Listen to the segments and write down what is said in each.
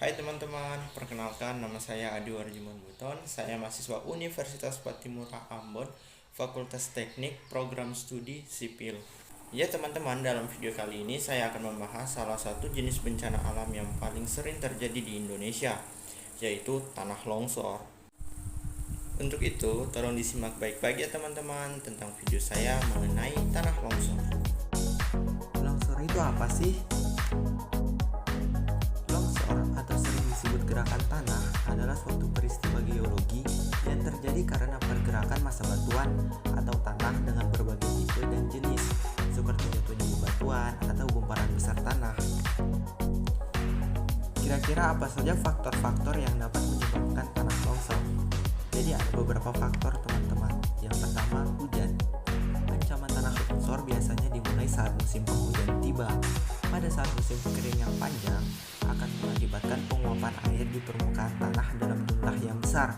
Hai teman-teman, perkenalkan nama saya Adi Warjiman Buton. Saya mahasiswa Universitas Patimura Ambon, Fakultas Teknik, Program Studi Sipil. Ya teman-teman, dalam video kali ini saya akan membahas salah satu jenis bencana alam yang paling sering terjadi di Indonesia, yaitu tanah longsor. Untuk itu, tolong disimak baik-baik ya teman-teman tentang video saya mengenai tanah longsor. Longsor itu apa sih? Longsor atau sering disebut gerakan tanah adalah suatu peristiwa geologi yang terjadi karena pergerakan massa batuan atau tanah dengan berbagai tipe dan jenis, seperti jatuhnya bebatuan atau gumpalan besar tanah. Kira-kira apa saja faktor-faktor yang dapat menyebabkan tanah longsor? Jadi ada beberapa faktor teman-teman. Yang pertama, hujan. Ancaman tanah longsor biasanya dimulai saat musim penghujan tiba. Pada saat musim kering yang panjang akan mengakibatkan penguapan air di permukaan tanah dalam jumlah yang besar.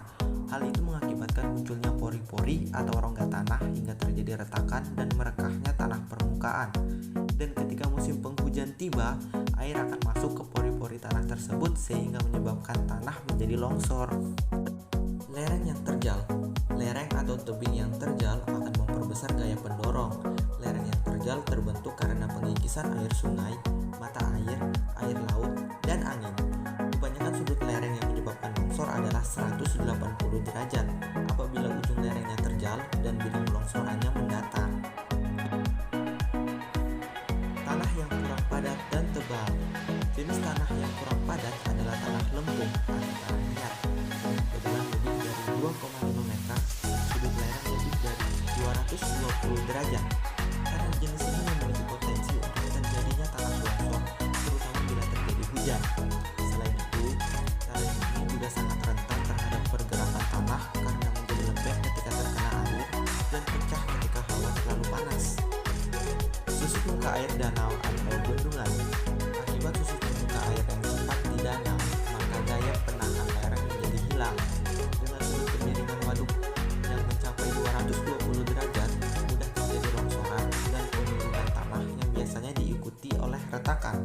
Hal itu mengakibatkan munculnya pori-pori atau rongga tanah hingga terjadi retakan dan merekahnya tanah permukaan. Dan ketika musim penghujan tiba, air akan masuk ke pori-pori tanah tersebut sehingga menyebabkan tanah menjadi longsor. Lereng yang terjal. Lereng atau tebing yang terjal akan memperbesar gaya pendorong. Lereng yang terjal terbentuk karena pengikisan air sungai, mata air, air laut, dan angin. Kebanyakan sudut lereng yang menyebabkan longsor adalah 180 derajat apabila ujung lerengnya terjal dan bidang longsorannya mendatar. Tanah yang kurang padat dan tebal. Jenis tanah yang kurang padat adalah tanah lempung atau tanah liat. Tebalan lebih dari 2,5 meter, sudut lereng lebih dari 220 derajat. Karena jenis ini memiliki potensi untuk terjadinya tanah longsor, terutama bila terjadi hujan. Selain itu, tanah ini juga sangat rentan terhadap pergerakan tanah karena menjadi lembek ketika terkena air dan pecah ketika hawa terlalu panas. Susut muka air danau atau bendungan. Akibat susutnya muka air yang cepat di danau, maka gaya penahan lereng menjadi hilang. Dengan sudut kemiringan waduk yang mencapai 220 derajat, mudah terjadi longsoran dan penurunan tanah yang biasanya diikuti oleh retakan.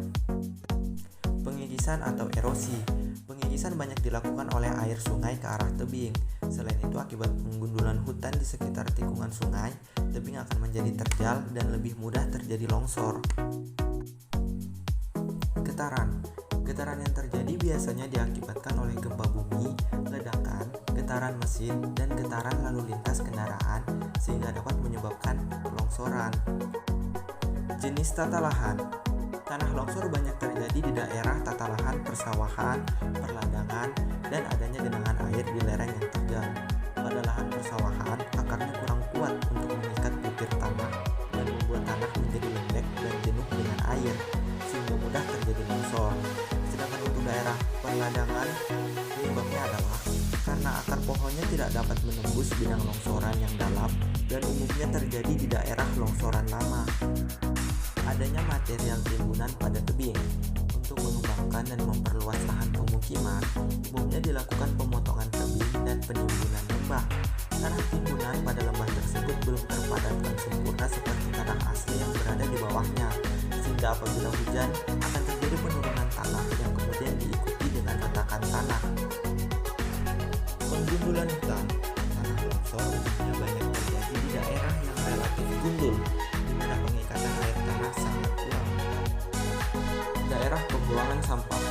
Pengikisan atau erosi. Pengikisan banyak dilakukan oleh air sungai ke arah tebing. Selain itu, akibat penggundulan hutan di sekitar tikungan sungai, tebing akan menjadi terjal dan lebih mudah terjadi longsor. Getaran. Getaran yang terjadi biasanya diakibatkan oleh gempa bumi, ledakan, getaran mesin, dan getaran lalu lintas kendaraan sehingga dapat menyebabkan longsoran. Jenis tata lahan. Tanah longsor banyak terjadi di daerah tata lahan persawahan, perladangan, dan adanya genangan air di lereng yang terjal. Pada lahan persawahan, akarnya kurang kuat untuk mengikat butir tanah dan membuat tanah menjadi lembek dan jenuh dengan air, sehingga mudah terjadi longsor. Sedangkan untuk daerah perladangan, penyebabnya adalah karena akar pohonnya tidak dapat menembus bidang longsoran yang dalam dan umumnya terjadi di daerah longsoran lama. Adanya material timbunan pada tebing. Untuk mengembangkan dan memperluas lahan pemukiman, umumnya dilakukan pemotongan tebing dan penimbunan lembah. Tanah timbunan pada lembah tersebut belum terpadatkan sempurna seperti tanah asli yang berada di bawahnya, sehingga apabila hujan akan terjadi penurunan tanah yang kemudian diikuti dengan retakan tanah. Penggundulan hutan. Tanah longsor umumnya banyak terjadi di daerah yang relatif gundul, di mana pengikatan air tanah sangat kuat. Daerah pembuangan sampah.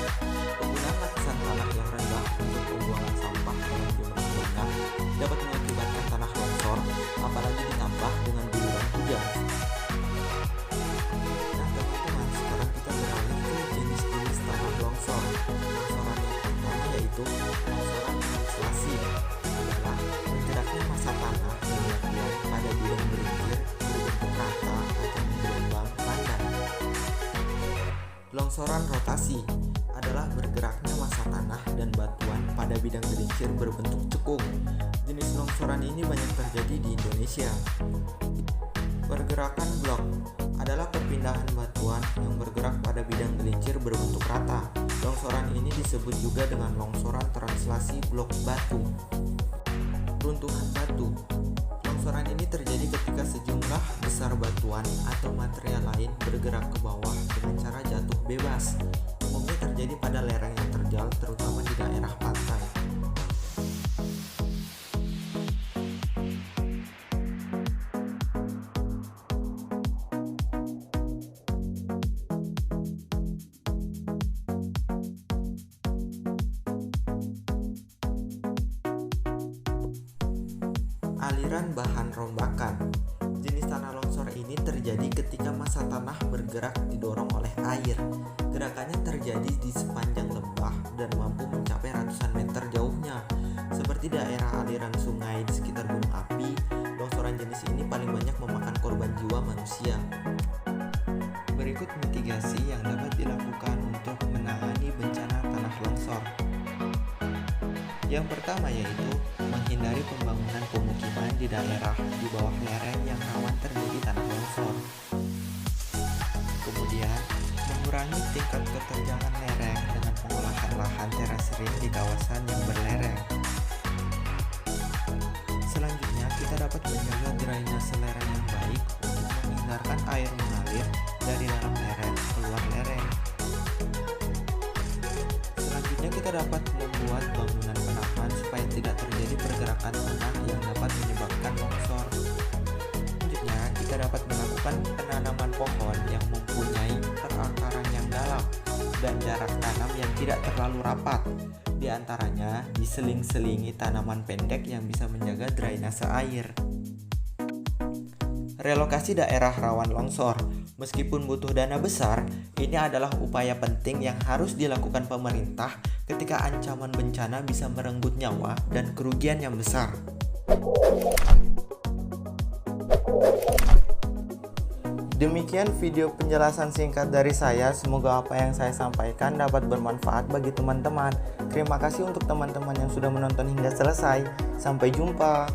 Penggunaan lapisan tanah yang rendah untuk pembuangan sampah dalam jumlah banyak dapat mengakibatkan tanah longsor, apalagi ditambah dengan guyuran hujan. Nah teman-teman, sekarang kita beralih ke jenis-jenis tanah longsor. Longsoran yang pertama yaitu longsoran translasi, adalah bergeraknya massa tanah yang dilakukan pada bidang berinkir berbentuk rata atau menggelombang landai. Longsoran rotasi adalah bergeraknya massa tanah dan batuan pada bidang gelincir berbentuk cekung. Jenis longsoran ini banyak terjadi di Indonesia. Pergerakan blok adalah perpindahan batuan yang bergerak pada bidang gelincir berbentuk rata. Longsoran ini disebut juga dengan longsoran translasi blok batu. Runtuhan batu. Longsoran ini terjadi ketika sejumlah besar batuan atau material lain bergerak ke bawah dengan cara jatuh bebas. Umumnya terjadi pada lereng yang terjal Aliran bahan rombakan. Jenis tanah longsor ini terjadi ketika massa tanah bergerak didorong oleh air. Gerakannya terjadi di sepanjang lembah dan mampu mencapai ratusan meter jauhnya. Seperti daerah aliran sungai di sekitar gunung api, longsoran jenis ini paling banyak memakan korban jiwa manusia. Berikut mitigasi yang dapat dilakukan untuk menangani bencana tanah longsor. Yang pertama yaitu menghindari pembangunan pemukiman di daerah di bawah lereng yang rawan terjadi tanah longsor. Kemudian, mengurangi tingkat keterjangan lereng dengan pengolahan lahan terasering di kawasan yang berlereng. Selanjutnya, kita dapat menjaga drainase lereng yang baik untuk menghindarkan air mengalir dari dalam lereng keluar lereng. Selanjutnya, kita dapat membuat bangunan penahan supaya tidak terjadi pergerakan tanah yang dapat menyebabkan longsor. Selanjutnya, kita dapat melakukan penanaman pohon yang mempunyai perakaran yang dalam dan jarak tanam yang tidak terlalu rapat. Di antaranya, diseling-selingi tanaman pendek yang bisa menjaga drainase air. Relokasi daerah rawan longsor. Meskipun butuh dana besar, ini adalah upaya penting yang harus dilakukan pemerintah ketika ancaman bencana bisa merenggut nyawa dan kerugian yang besar. Demikian video penjelasan singkat dari saya. Semoga apa yang saya sampaikan dapat bermanfaat bagi teman-teman. Terima kasih untuk teman-teman yang sudah menonton hingga selesai. Sampai jumpa.